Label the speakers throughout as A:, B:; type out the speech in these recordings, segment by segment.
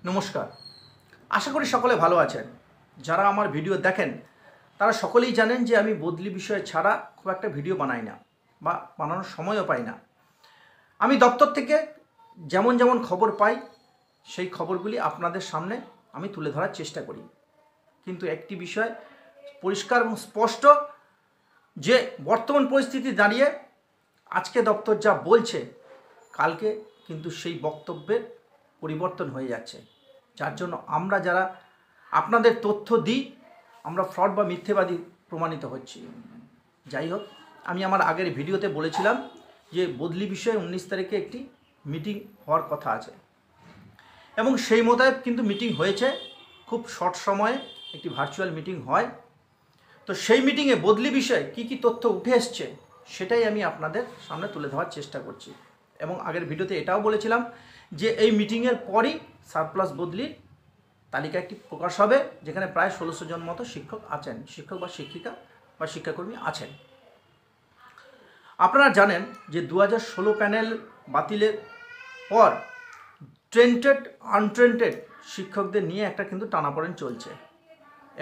A: নমস্কার। আশা করি সকলে ভালো আছেন। যারা আমার ভিডিও দেখেন তারা সকলেই জানেন যে আমি বদলি বিষয় ছাড়া খুব একটা ভিডিও বানাই না বা বানানোর সময়ও পাই না। আমি দপ্তর থেকে যেমন যেমন খবর পাই সেই খবরগুলি আপনাদের সামনে আমি তুলে ধরার চেষ্টা করি। কিন্তু একটি বিষয় পরিষ্কার এবং স্পষ্ট যে বর্তমান পরিস্থিতি দাঁড়িয়ে আজকে দপ্তর যা বলছে কালকে কিন্তু সেই বক্তব্যের পরিবর্তন হয়ে যাচ্ছে, যার জন্য আমরা যারা আপনাদের তথ্য দিই আমরা ফ্রড বা মিথ্যেবাদী প্রমাণিত হচ্ছি। যাই হোক, আমি আমার আগের ভিডিওতে বলেছিলাম যে বদলি বিষয়ে 19 তারিখে একটি মিটিং হওয়ার কথা আছে এবং সেই মোতাবেক কিন্তু মিটিং হয়েছে। খুব শর্ট সময়ে একটি ভার্চুয়াল মিটিং হয়। তো সেই মিটিংয়ে বদলি বিষয়ে কী কী তথ্য উঠে এসছে সেটাই আমি আপনাদের সামনে তুলে ধরার চেষ্টা করছি। এবং আগের ভিডিওতে এটাও বলেছিলাম যে এই মিটিংয়ের পরই সারপ্লাস বদলির তালিকা একটি প্রকাশ হবে, যেখানে প্রায় 1600 জন মতো শিক্ষক আছেন, শিক্ষক বা শিক্ষিকা বা শিক্ষাকর্মী আছেন। আপনারা জানেন যে 2016 প্যানেল বাতিলের পর ট্রেন্টেড আনট্রেন্টেড শিক্ষকদের নিয়ে একটা কিন্তু টানাপোড়েন চলছে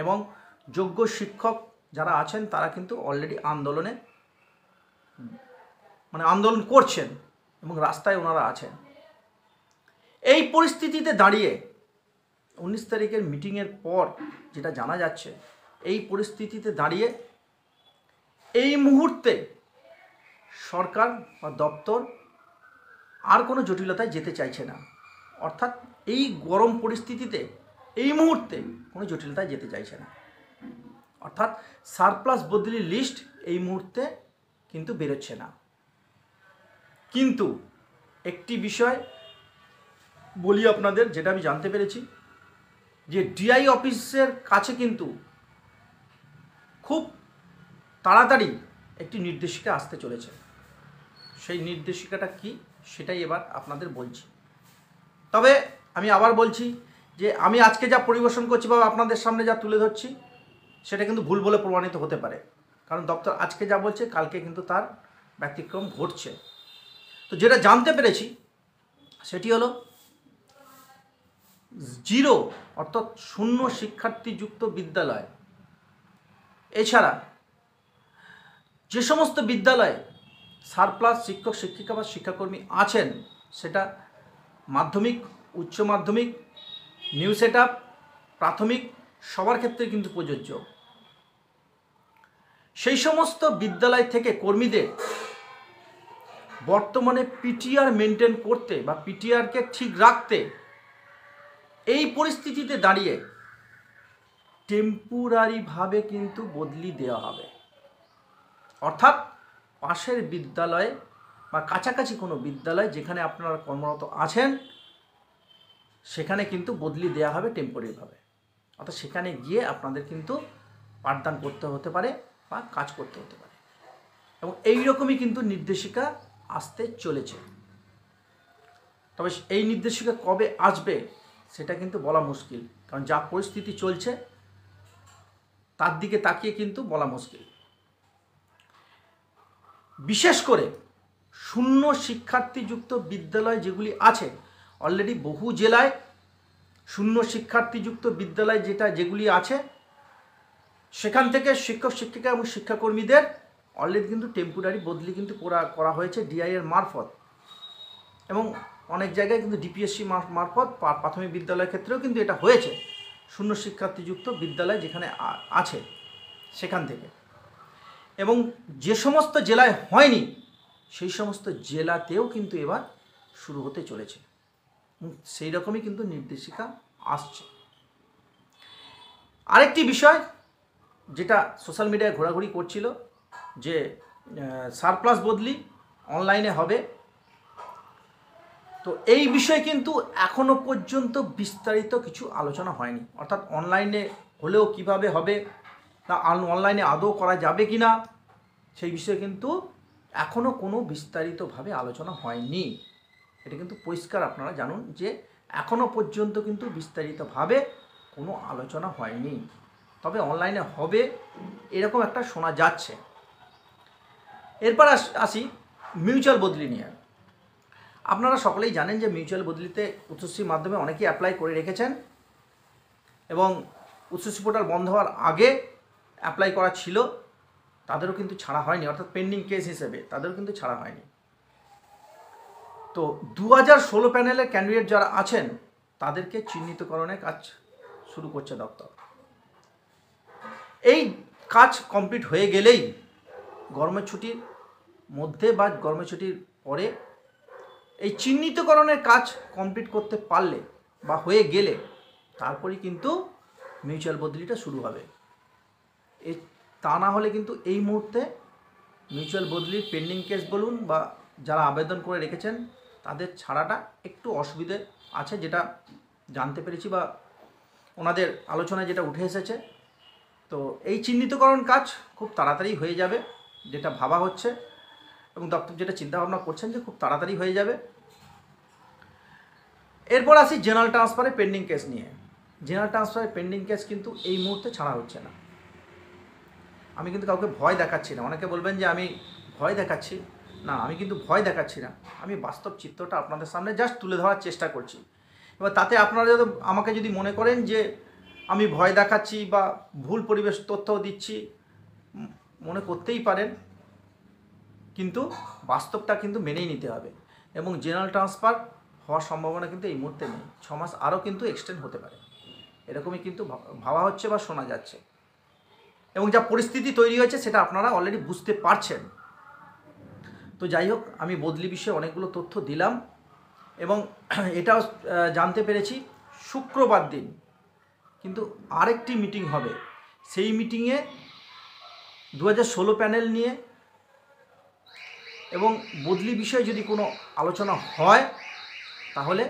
A: এবং যোগ্য শিক্ষক যারা আছেন তারা কিন্তু অলরেডি আন্দোলন করছেন এবং রাস্তায় ওনারা আছেন। এই পরিস্থিতিতে দাঁড়িয়ে 19 তারিখের মিটিংয়ের পর যেটা জানা যাচ্ছে, এই পরিস্থিতিতে দাঁড়িয়ে এই মুহূর্তে সরকার বা দপ্তর আর কোনো জটিলতায় যেতে চাইছে না। অর্থাৎ এই গরম পরিস্থিতিতে এই মুহূর্তে কোনো জটিলতায় যেতে চাইছে না। অর্থাৎ সারপ্লাস বদলির লিস্ট এই মুহূর্তে কিন্তু বেরোচ্ছে না। কিন্তু একটি বিষয় বলি আপনাদের, যেটা আমি জানতে পেরেছি যে ডিআই অফিসের কাছে কিন্তু খুব তাড়াতাড়ি একটি নির্দেশিকা আসতে চলেছে। সেই নির্দেশিকাটা কি সেটাই এবার আপনাদের বলছি। তবে আমি আবার বলছি যে আমি আজকে যা পরিবেশন করছি বা আপনাদের সামনে যা তুলে ধরছি সেটা কিন্তু ভুল বলে প্রমাণিত হতে পারে, কারণ দপ্তর আজকে যা বলছে কালকে কিন্তু তার ব্যতিক্রম ঘটছে। তো যেটা জানতে পেরেছি সেটি হলো জিরো অর্থাৎ শূন্য শিক্ষার্থীযুক্ত বিদ্যালয়, এছাড়া যে সমস্ত বিদ্যালয়ে সারপ্লাস শিক্ষক শিক্ষিকা বা শিক্ষাকর্মী আছেন, সেটা মাধ্যমিক, উচ্চ মাধ্যমিক, নিউ সেট আপ, প্রাথমিক সবার ক্ষেত্রে কিন্তু প্রযোজ্য। সেই সমস্ত বিদ্যালয় থেকে কর্মীদের বর্তমানে পিটিআর মেনটেন করতে বা পিটিআরকে ঠিক রাখতে এই পরিস্থিতিতে দাঁড়িয়ে টেম্পোরারিভাবে কিন্তু বদলি দেওয়া হবে। অর্থাৎ পাশের বিদ্যালয়ে বা কাছাকাছি কোনো বিদ্যালয় যেখানে আপনারা কর্মরত আছেন সেখানে কিন্তু বদলি দেওয়া হবে টেম্পোরারিভাবে। অর্থাৎ সেখানে গিয়ে আপনাদের কিন্তু পাঠদান করতে হতে পারে বা কাজ করতে হতে পারে এবং এই রকমই কিন্তু নির্দেশিকা আসতে চলেছে। তবে এই নির্দেশিকা কবে আসবে সেটা কিন্তু বলা মুশকিল, কারণ যা পরিস্থিতি চলছে তার দিকে তাকিয়ে কিন্তু বলা মুশকিল। বিশেষ করে শূন্য শিক্ষার্থীযুক্ত বিদ্যালয় যেগুলি আছে, অলরেডি বহু জেলায় শূন্য শিক্ষার্থীযুক্ত বিদ্যালয় যেগুলি আছে সেখান থেকে শিক্ষক শিক্ষিকা এবং শিক্ষাকর্মীদের অলরেডি কিন্তু টেম্পোরারি বদলি কিন্তু করা হয়েছে ডিআইয়ের মারফত এবং অনেক জায়গায় কিন্তু ডিপিএসসি মারফত প্রাথমিক বিদ্যালয়ের ক্ষেত্রেও কিন্তু এটা হয়েছে। শূন্য শিক্ষার্থীযুক্ত বিদ্যালয় যেখানে আছে সেখান থেকে, এবং যে সমস্ত জেলায় হয়নি সেই সমস্ত জেলাতেও কিন্তু এবার শুরু হতে চলেছে। সেই রকমই কিন্তু নির্দেশিকা আসছে। আরেকটি বিষয় যেটা সোশ্যাল মিডিয়ায় ঘোরাঘুরি করছিল যে সারপ্লাস বদলি অনলাইনে হবে, তো এই বিষয়ে কিন্তু এখনো পর্যন্ত বিস্তারিত কিছু আলোচনা হয়নি। অর্থাৎ অনলাইনে হলেও কিভাবে হবে না অনলাইনে আদৌ করা যাবে কি না সেই বিষয়ে কিন্তু এখনও কোনো বিস্তারিতভাবে আলোচনা হয়নি। এটা কিন্তু পরিষ্কার আপনারা জানুন যে এখনও পর্যন্ত কিন্তু বিস্তারিতভাবে কোনো আলোচনা হয়নি। তবে অনলাইনে হবে এরকম একটা শোনা যাচ্ছে। এরপর আসি মিউচুয়াল বদলি নিয়ে। আপনারা সকলেই জানেন যে মিউচুয়াল বদলিতে উচ্চশ্রীর মাধ্যমে অনেকেই অ্যাপ্লাই করে রেখেছেন এবং উচ্চশ্রী পোর্টাল বন্ধ হওয়ার আগে অ্যাপ্লাই করা ছিল, তাদেরও কিন্তু ছাড়া হয়নি, অর্থাৎ পেন্ডিং কেস হিসেবে তাদেরও কিন্তু ছাড়া হয়নি। তো 2016 প্যানেলের ক্যান্ডিডেট যারা আছেন তাদেরকে চিহ্নিতকরণের কাজ শুরু করছে দপ্তর। এই কাজ কমপ্লিট হয়ে গেলেই গরমের ছুটির মধ্যে বা গরমের ছুটির পরে এই চিহ্নিতকরণের কাজ কমপ্লিট করতে পারলে বা হয়ে গেলে তারপরেই কিন্তু মিউচুয়াল বদলিটা শুরু হবে। তা না হলে কিন্তু এই মুহূর্তে মিউচুয়াল বদলির পেন্ডিং কেস বলুন বা যারা আবেদন করে রেখেছেন তাদের ছাড়াটা একটু অসুবিধে আছে, যেটা জানতে পেরেছি বা ওনাদের আলোচনায় যেটা উঠে এসেছে। তো এই চিহ্নিতকরণ কাজ খুব তাড়াতাড়ি হয়ে যাবে, যেটা ভাবা হচ্ছে এবং দপ্তর যেটা চিন্তাভাবনা করছেন যে খুব তাড়াতাড়ি হয়ে যাবে। এরপর আসি জেনারেল ট্রান্সফারে পেন্ডিং কেস নিয়ে। জেনারেল ট্রান্সফারে পেন্ডিং কেস কিন্তু এই মুহূর্তে ছাড়া হচ্ছে না। আমি কিন্তু কাউকে ভয় দেখাচ্ছি না। অনেকে বলবেন যে আমি ভয় দেখাচ্ছি, না আমি কিন্তু ভয় দেখাচ্ছি না, আমি বাস্তব চিত্রটা আপনাদের সামনে জাস্ট তুলে ধরার চেষ্টা করছি। এবার তাতে আপনারা যদি আমাকে যদি মনে করেন যে আমি ভয় দেখাচ্ছি বা ভুল পরিবেশ তথ্য দিচ্ছি, মনে করতেই পারেন, কিন্তু বাস্তবটা কিন্তু মেনেই নিতে হবে। এবং জেনারেল ট্রান্সফার হওয়ার সম্ভাবনা কিন্তু এই মুহূর্তে নেই, 6 মাস আরও কিন্তু এক্সটেন্ড হতে পারে, এরকমই কিন্তু ভাবা হচ্ছে বা শোনা যাচ্ছে। এবং যা পরিস্থিতি তৈরি হয়েছে সেটা আপনারা অলরেডি বুঝতে পারছেন। তো যাই হোক, আমি বদলি বিষয়ে অনেকগুলো তথ্য দিলাম এবং এটাও জানতে পেরেছি শুক্রবার দিন কিন্তু আরেকটি মিটিং হবে। সেই মিটিংয়ে 2016 প্যানেল নিয়ে এবং বদলি বিষয়ে যদি কোনো আলোচনা হয় তাহলে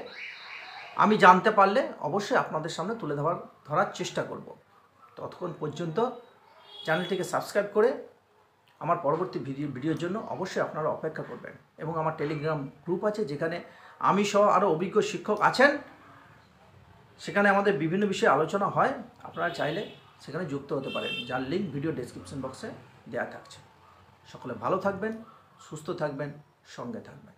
A: আমি জানতে পারলে অবশ্যই আপনাদের সামনে তুলে ধরার চেষ্টা করব। ততক্ষণ পর্যন্ত চ্যানেলটিকে সাবস্ক্রাইব করে আমার পরবর্তী ভিডিওর জন্য অবশ্যই আপনারা অপেক্ষা করবেন। এবং আমার টেলিগ্রাম গ্রুপ আছে, যেখানে আমি সহ আরও অভিজ্ঞ শিক্ষক আছেন, সেখানে আমাদের বিভিন্ন বিষয়ে আলোচনা হয়। আপনারা চাইলে সেখানে যুক্ত হতে পারেন, যার লিঙ্ক ভিডিও ডেসক্রিপশন বক্সে দেওয়া থাকছে। সকলে ভালো থাকবেন, সুস্থ থাকবেন, সঙ্গে থাকবেন।